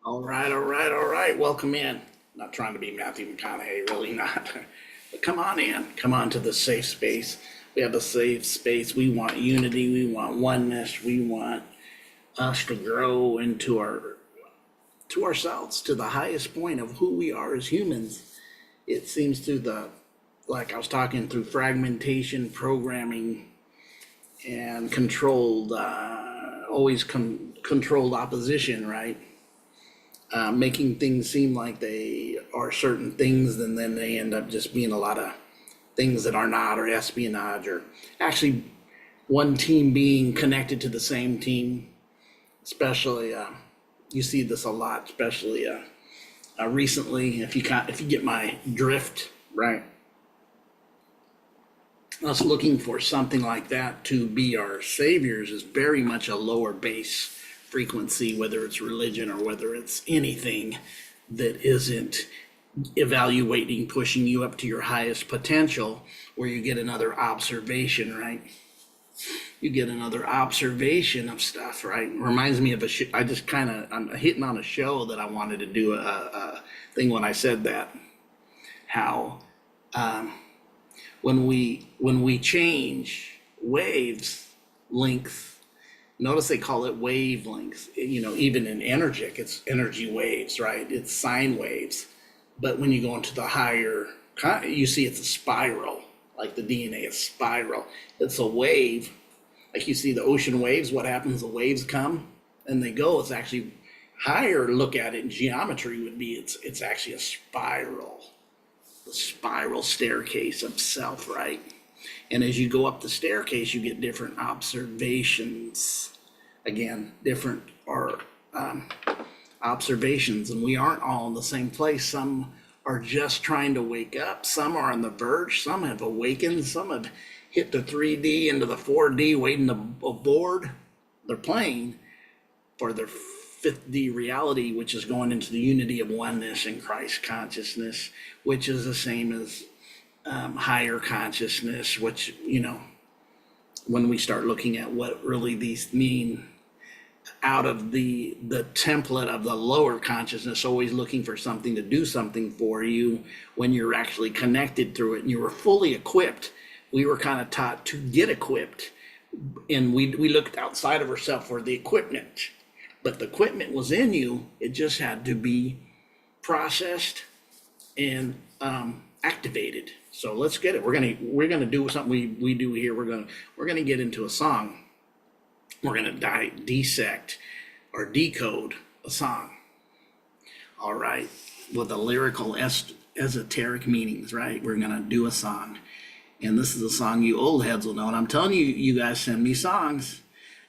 All right. Welcome in. Not trying to be Matthew McConaughey, really not. But come on in. Come on to the safe space. We have a safe space. We want unity. We want oneness. We want us to grow into ourselves, to the highest point of who we are as humans. It seems through like I was talking through fragmentation, programming, and controlled opposition, right? Making things seem like they are certain things, and then they end up just being a lot of things that are not, or espionage, or actually one team being connected to the same team. Especially, you see this a lot, especially recently. If you get my drift, right? Us looking for something like that to be our saviors is very much a lower base frequency, whether it's religion or whether it's anything that isn't evaluating, pushing you up to your highest potential, where you get another observation, right? You get another observation of stuff, right? Reminds me of I'm hitting on a show that I wanted to do a thing when I said that, how when we change waves length. Notice they call it wavelengths. Even in it's energy waves, right? It's sine waves. But when you go into the higher, you see it's a spiral, like the DNA is spiral. It's a wave. Like you see the ocean waves, what happens? The waves come and they go. It's actually higher. Look at it in geometry would be, it's actually a spiral. The spiral staircase of self, right? And as you go up the staircase, you get different observations. Again, different observations, and we aren't all in the same place. Some are just trying to wake up. Some are on the verge. Some have awakened. Some have hit the 3D into the 4D, waiting to board. They're playing for their 5th D reality, which is going into the unity of oneness in Christ consciousness, which is the same as higher consciousness, which, when we start looking at what really these mean out of the template of the lower consciousness, always looking for something to do something for you, when you're actually connected through it and you were fully equipped. We were kind of taught to get equipped, and we looked outside of ourselves for the equipment, but the equipment was in you. It just had to be processed and activated. So let's get it. We're gonna do something we do here. We're gonna get into a song. We're gonna dissect or decode a song. All right, with the lyrical esoteric meanings, right? We're gonna do a song, and this is a song you old heads will know. And I'm telling you, you guys send me songs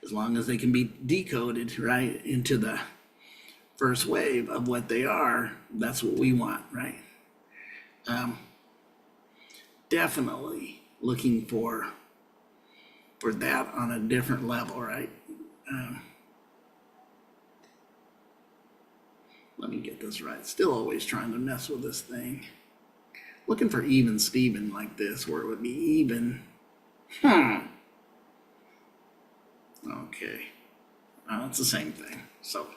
as long as they can be decoded right into the first wave of what they are. That's what we want, right? Definitely looking for that on a different level, right? Let me get this right. Still always trying to mess with this thing. Looking for even Steven like this, where it would be even. Okay. It's the same thing. So,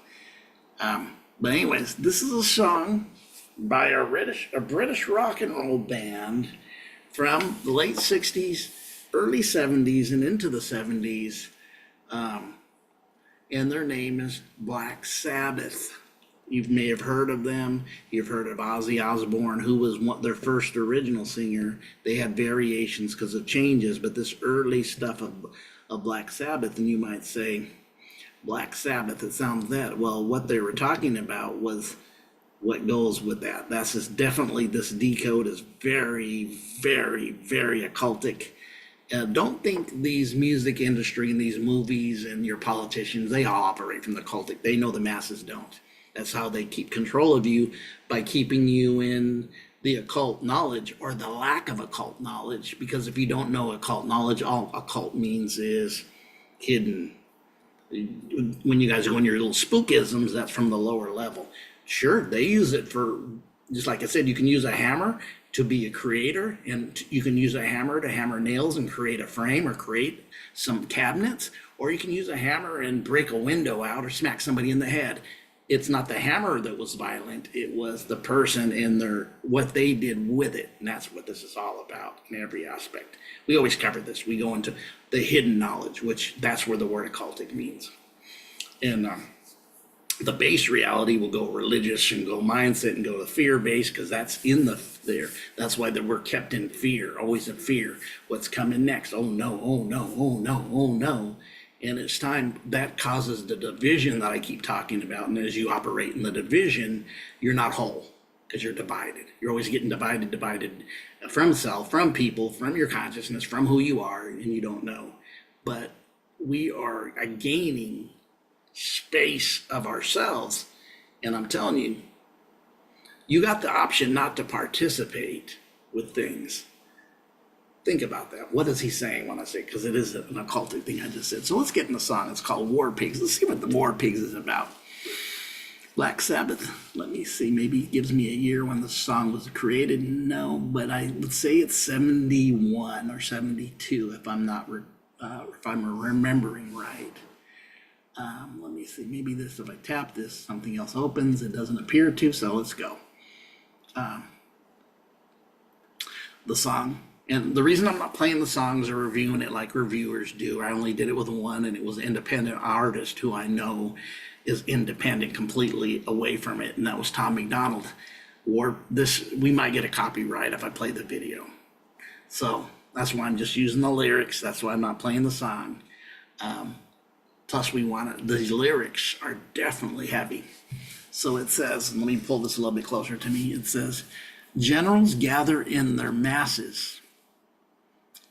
but anyways, this is a song by a British rock and roll band from the late 60s, early 70s, and into the 70s. And their name is Black Sabbath. You may have heard of them. You've heard of Ozzy Osbourne, who was their first original singer. They had variations because of changes, but this early stuff of Black Sabbath, and you might say, Black Sabbath, it sounds that. Well, what they were talking about was what goes with that. That's just definitely, this decode is very, very, very occultic. Don't think these music industry and these movies and your politicians, they all operate from the cultic. They know the masses don't. That's how they keep control of you, by keeping you in the occult knowledge or the lack of occult knowledge. Because if you don't know occult knowledge, all occult means is hidden. When you guys go in your little spookisms, that's from the lower level. Sure, they use it for, just like I said, you can use a hammer to be a creator, and you can use a hammer to hammer nails and create a frame or create some cabinets, or you can use a hammer and break a window out or smack somebody in the head. It's not the hammer that was violent, it was the person and what they did with it. And that's what this is all about in every aspect. We always cover this. We go into the hidden knowledge, which that's where the word occultic means. And the base reality will go religious and go mindset and go to fear based, because that's in there. That's why that we're kept in fear, always in fear. What's coming next? Oh no, oh no, oh no, oh no. And it's time that causes the division that I keep talking about. And as you operate in the division, you're not whole, because you're divided. You're always getting divided from self, from people, from your consciousness, from who you are, and you don't know. But we are gaining space of ourselves. And I'm telling you, you got the option not to participate with things. Think about that. What is he saying when I say, because it is an occultic thing I just said. So let's get in the song. It's called War Pigs. Let's see what the War Pigs is about. Black Sabbath. Let me see. Maybe it gives me a year when the song was created. No, but I would say it's 71 or 72 if I'm not, if I'm remembering right. Let me see. Maybe this, if I tap this, something else opens. It doesn't appear to, so let's go. The song. And the reason I'm not playing the songs or reviewing it like reviewers do, I only did it with one, and it was an independent artist who I know is independent completely away from it, and that was Tom McDonald. We might get a copyright if I play the video. So that's why I'm just using the lyrics. That's why I'm not playing the song. Plus these lyrics are definitely heavy. So it says, let me pull this a little bit closer to me. It says, generals gather in their masses.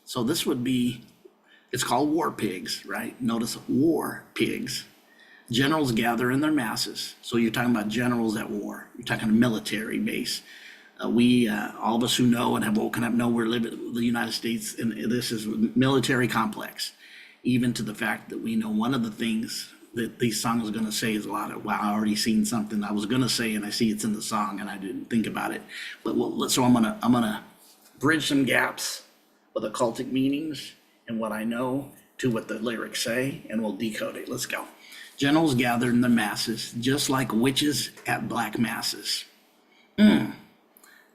So this would be, it's called War Pigs, right? Notice War Pigs. Generals gather in their masses. So you're talking about generals at war. You're talking a military base. All of us who know and have woken up know we're living in the United States, and this is a military complex. Even to the fact that we know one of the things that these songs are going to say is a lot of, wow, I already seen something I was going to say, and I see it's in the song, and I didn't think about it. But so I'm gonna bridge some gaps with occultic meanings and what I know to what the lyrics say, and we'll decode it. Let's go. Generals gather in the masses, just like witches at black masses.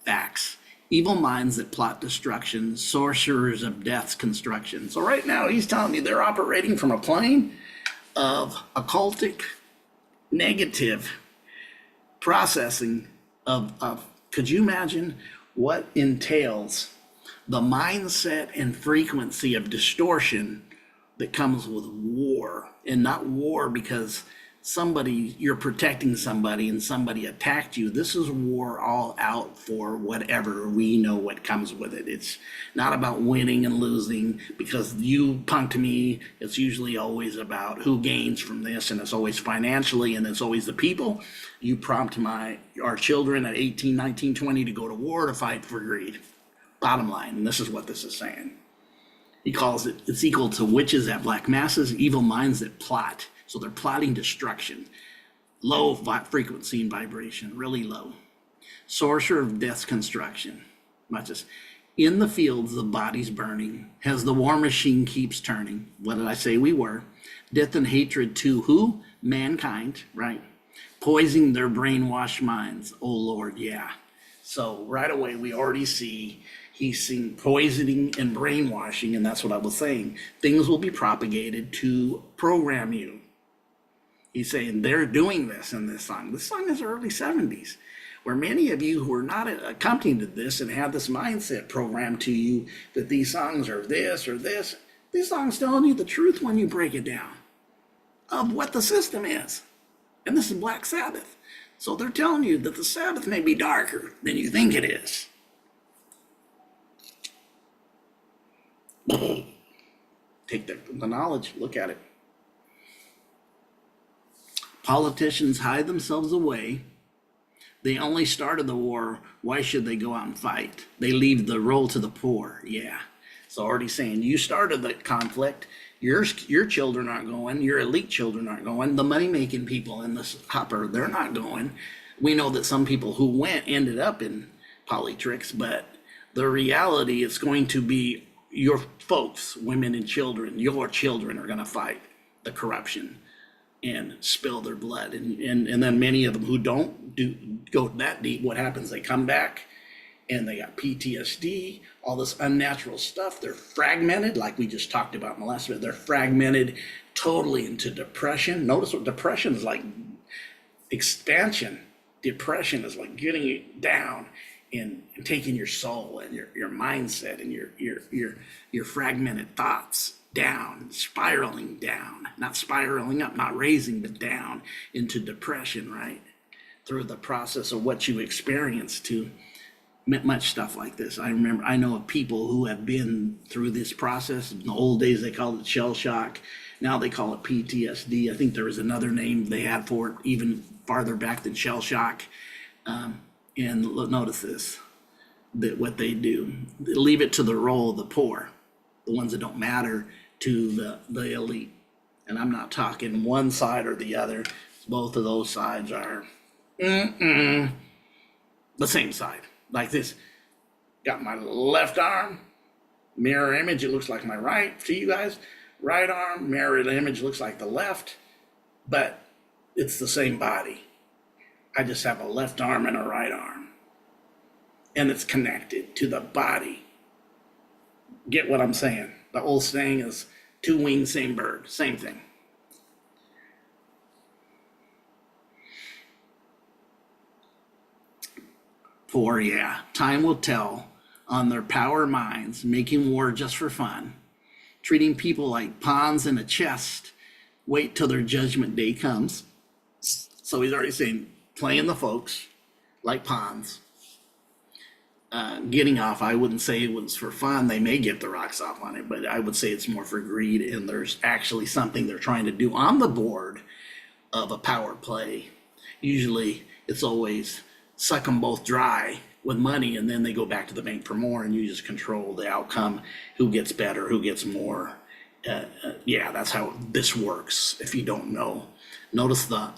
Facts. Evil minds that plot destruction, sorcerers of death's construction. So right now he's telling me they're operating from a plane of occultic, negative processing of could you imagine what entails the mindset and frequency of distortion that comes with war? And not war because you're protecting somebody and somebody attacked you. This is war all out for whatever. We know what comes with it. It's not about winning and losing because you punked me. It's usually always about who gains from this, and it's always financially, and it's always the people. You prompt our children at 18, 19, 20 to go to war to fight for greed. Bottom line, and this is what this is saying. He calls it's equal to witches at black masses, evil minds that plot. So they're plotting destruction. Low frequency and vibration, really low. Sorcerer of death's construction. Watch this. In the fields, the body's burning, as the war machine keeps turning. What did I say we were? Death and hatred to who? Mankind, right? Poisoning their brainwashed minds. Oh, Lord, yeah. So right away, we already see he's seeing poisoning and brainwashing, and that's what I was saying. Things will be propagated to program you. He's saying they're doing this in this song. This song is early 70s, where many of you who are not accompanied to this and have this mindset programmed to you that these songs are this or this, these songs telling you the truth when you break it down of what the system is. And this is Black Sabbath. So they're telling you that the Sabbath may be darker than you think it is. Take the knowledge, look at it. Politicians hide themselves away. They only started the war. Why should they go out and fight? They leave the role to the poor. Yeah. So already saying you started the conflict. Your children aren't going. Your elite children aren't going. The money-making people in this hopper, they're not going. We know that some people who went ended up in politricks, but the reality is going to be your folks, women and children, your children are going to fight the corruption. and spill their blood. And then many of them who don't go that deep, what happens? They come back and they got PTSD, all this unnatural stuff. They're fragmented, like we just talked about in the last bit. They're fragmented totally into depression. Notice what depression is like: expansion. Depression is like getting you down and taking your soul and your mindset and your fragmented thoughts down, spiraling down, not spiraling up, not raising, but down into depression, right? Through the process of what you experience to much stuff like this. I know of people who have been through this process. In the old days, they called it shell shock. Now they call it PTSD. I think there was another name they had for it even farther back than shell shock. And notice this, that what they do, they leave it to the role of the poor, the ones that don't matter, to the elite. And I'm not talking one side or the other. Both of those sides are the same side. Like this, got my left arm, mirror image, it looks like my right. See you guys? Right arm, mirror image looks like the left, but it's the same body. I just have a left arm and a right arm, and it's connected to the body. Get what I'm saying? The old saying is two wings, same bird, same thing. For yeah, time will tell on their power minds, making war just for fun, treating people like pawns in a chest. Wait till their judgment day comes. So he's already saying, playing the folks like pawns. Getting off, I wouldn't say it was for fun. They may get the rocks off on it, but I would say it's more for greed, and there's actually something they're trying to do on the board of a power play. Usually it's always suck them both dry with money, and then they go back to the bank for more, and you just control the outcome, who gets better, who gets more. Yeah, that's how this works. If you don't know, notice the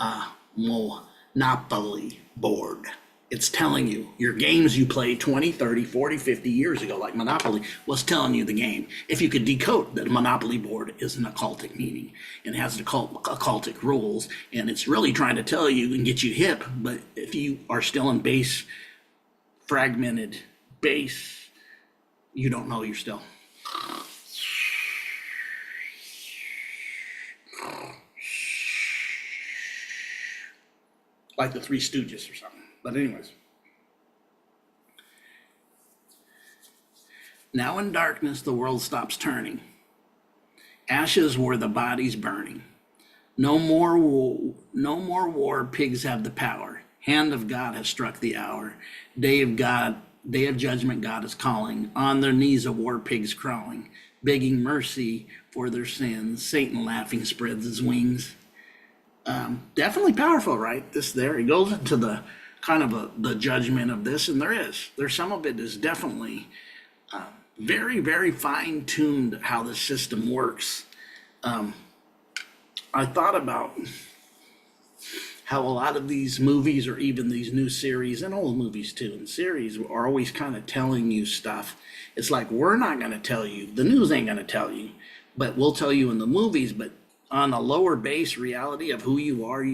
Monopoly board. It's telling you your games you played 20, 30, 40, 50 years ago, like Monopoly, was telling you the game. If you could decode that a Monopoly board is an occultic meaning and has occultic rules, and it's really trying to tell you and get you hip, but if you are still in base, fragmented base, you don't know you're still. Like the Three Stooges or something. But anyways. Now in darkness, the world stops turning. Ashes where the body's burning. No more war, pigs have the power. Hand of God has struck the hour. Day of judgment, God is calling. On their knees, a war pig's crawling, begging mercy for their sins. Satan laughing spreads his wings. Definitely powerful, right? He goes into the kind of the judgment of this, and there's some of it is definitely very, very fine-tuned how the system works. I thought about how a lot of these movies, or even these new series, and old movies too, and series, are always kind of telling you stuff. It's like, we're not going to tell you, the news ain't going to tell you, but we'll tell you in the movies. But on a lower base reality of who you are,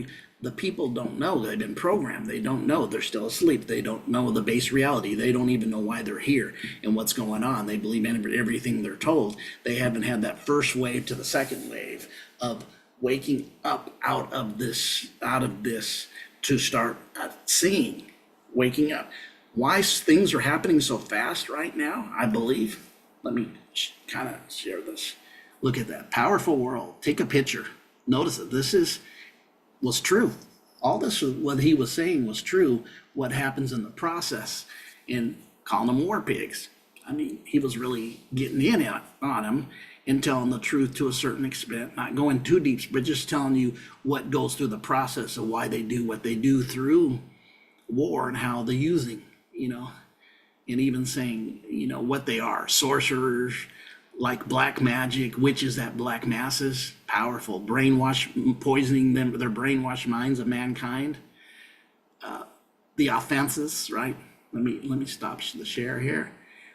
the people don't know. They've been programmed. They don't know. They're still asleep. They don't know the base reality. They don't even know why they're here and what's going on. They believe everything they're told. They haven't had that first wave to the second wave of waking up out of this to start seeing, waking up. Why things are happening so fast right now, I believe. Let me kind of share this. Look at that powerful world. Take a picture. Notice that this was true. All this, what he was saying, was true. What happens in the process, and calling them war pigs. I mean, he was really getting in on them and telling the truth to a certain extent, not going too deep, but just telling you what goes through the process of why they do what they do through war and how they're using, and even saying, what they are: sorcerers, like black magic, witches that black masses, powerful, poisoning their brainwashed minds of mankind. The offenses, right? Let me stop the share here.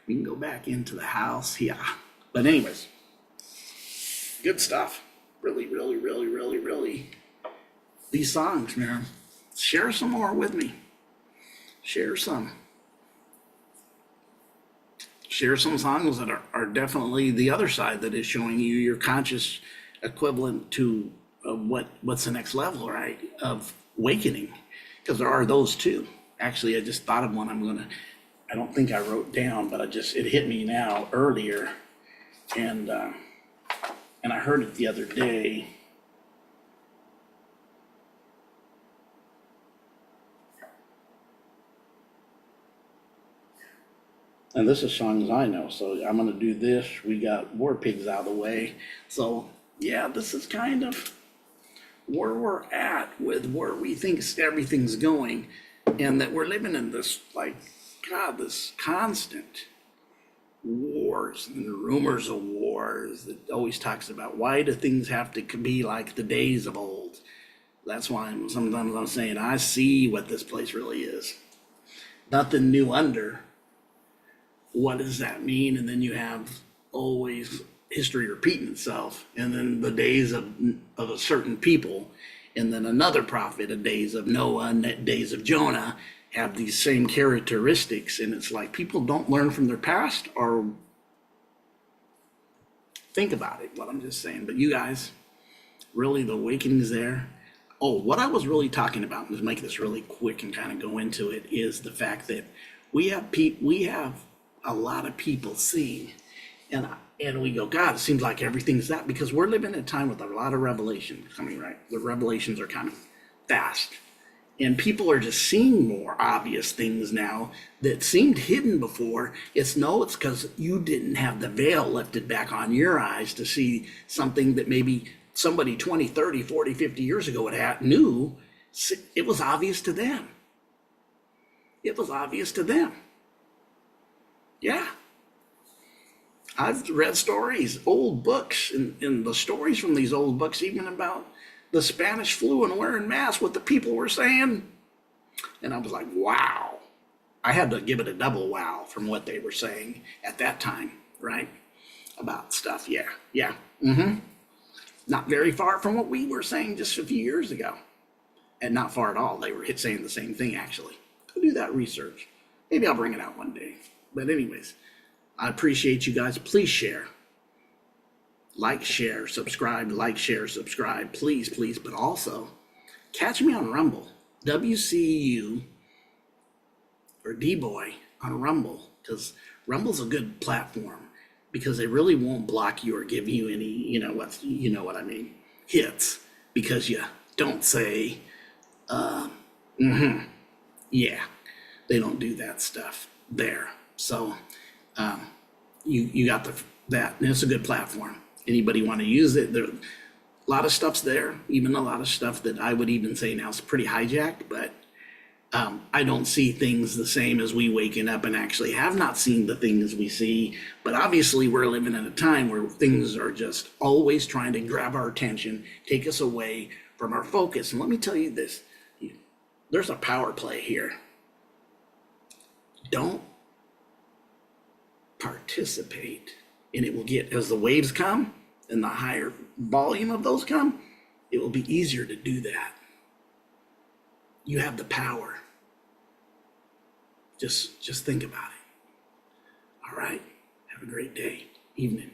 We can go back into the house. Yeah. But anyways, good stuff. Really, really, really, really, really these songs, man. Share some more with me. Share some. Share some songs that are definitely the other side that is showing you your conscious equivalent to what's the next level, right? Of awakening. Because there are those too. Actually, I just thought of one I don't think I wrote down, but it hit me now earlier. And I heard it the other day. And this is songs I know, so I'm gonna do this. We got War Pigs out of the way. So yeah, this is kind of where we're at with where we think everything's going, and that we're living in this, like, God, this constant wars and rumors of wars that always talks about why do things have to be like the days of old. That's why sometimes I'm saying I see what this place really is. Nothing new under. What does that mean? And then you have always history repeating itself, and then the days of a certain people, and then another prophet, the days of Noah and days of Jonah, have these same characteristics. And it's like people don't learn from their past or think about it, what I'm just saying. But you guys, really, the awakening's there. Oh, what I was really talking about, to make this really quick and kind of go into it, is the fact that we have a lot of people seeing, and we go, God, it seems like everything's that, because we're living in a time with a lot of revelation coming, right? The revelations are coming fast, and people are just seeing more obvious things now that seemed hidden before. It's because you didn't have the veil lifted back on your eyes to see something that maybe somebody 20, 30, 40, 50 years ago knew. It was obvious to them. It was obvious to them. Yeah. I've read stories, old books, and the stories from these old books, even about the Spanish flu and wearing masks, what the people were saying. And I was like, wow. I had to give it a double wow from what they were saying at that time, right? About stuff. Yeah. Yeah. Not very far from what we were saying just a few years ago. And not far at all. They were saying the same thing, actually. Go do that research. Maybe I'll bring it out one day. But anyways, I appreciate you guys. Please share. Like, share, subscribe, like, share, subscribe. Please, please. But also, catch me on Rumble. WCU or D-Boy on Rumble. Because Rumble's a good platform. Because they really won't block you or give you any, you know what I mean, hits. Because you don't say, yeah. They don't do that stuff there. So you got that, and it's a good platform. Anybody want to use it? There, a lot of stuff's there, even a lot of stuff that I would even say now is pretty hijacked, but I don't see things the same as we waking up, and actually have not seen the things we see. But obviously we're living in a time where things are just always trying to grab our attention, take us away from our focus. And let me tell you this, there's a power play here. Don't participate, and it will get, as the waves come and the higher volume of those come, it will be easier to do that. You have the power. Just think about it. All right. Have a great day, evening.